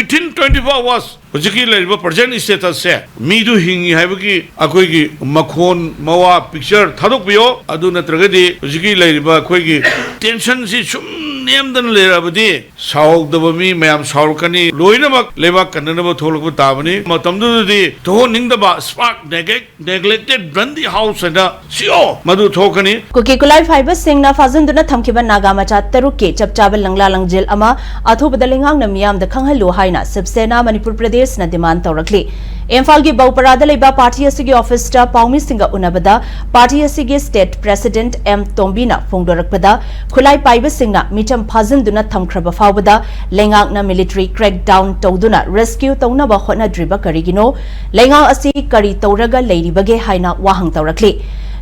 within 24 hours hojiki leriba present status se mi du hingi haibagi akoi gi makhon mawa picture thadok biyo adu natragadi hojiki leriba akoi gi tension si sum nemdan lerabadi saugdaba mi mayam saurkani loinamak lebak kananaba tholokba tabani matamdu di to ningdaba spark neglected brandi house and sio madu thokani kuki kulai fiber singna fazunduna thamkiba naga macha taruki chapchaba langla langjel ama athubada lingang na miyam da khanghalu haina Sena Manipur Pradesh na demand tawrakli Imphal gi Bauparada leiba party asigi office ta Paumi Singa unabada party asigi state president M Tombina phongdorakpada khulai paiba singna micham phazunduna thamkhraba fawbada lengang na military crackdown tawduna rescue tawnaba hotna driba karigino lengang asi kari tawraga leiribage haina wahang tawrakli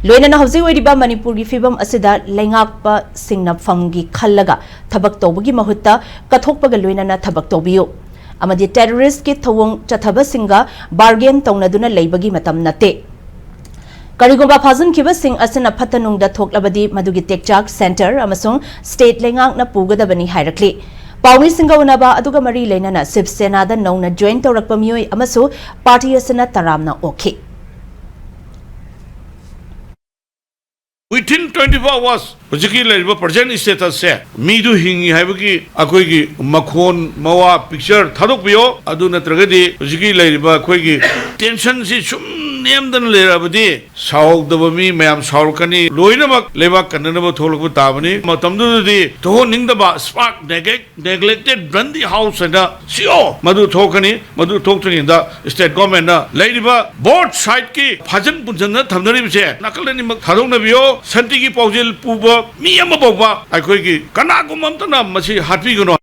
loinana hausi oiriba Manipur gi fibam asida lengakpa singna famgi khallaga thabak tawbagi mahutta kathokpaga loinana thabak tawbiyo amadi terrorist ki thawong chathaba singa bargain tawnaduna leibagi matam nate Karigomba phazun khiba sing asina phatanung da thoklabadi madugi tekchak center amasung state lengang na pugadabani hairakli Pauni singa unaba aduga mari leinana Shiv Sena da nongna join tawrakpa miyoi amasu party asina taramna okay Within 24 hours, hojiki leriba present status se mi du hingi haibagi akoi gi makhon mawa picture thadok biyo adu natragadi hojiki leriba akoi gi tension si sum nemdan lerabadi saugdaba mi mayam saurkani loinamak lebak kananaba tholokba tabani matamdu di to ningdaba spark neglected brandi house and sio madu thokani madu thoktani da state government na leriba board side ki phajan punjan thamnari bise nakalani mak thadokna biyo santi ki paujel puba mi ama bawba akoi gi kana gumam tana masi hatpi gano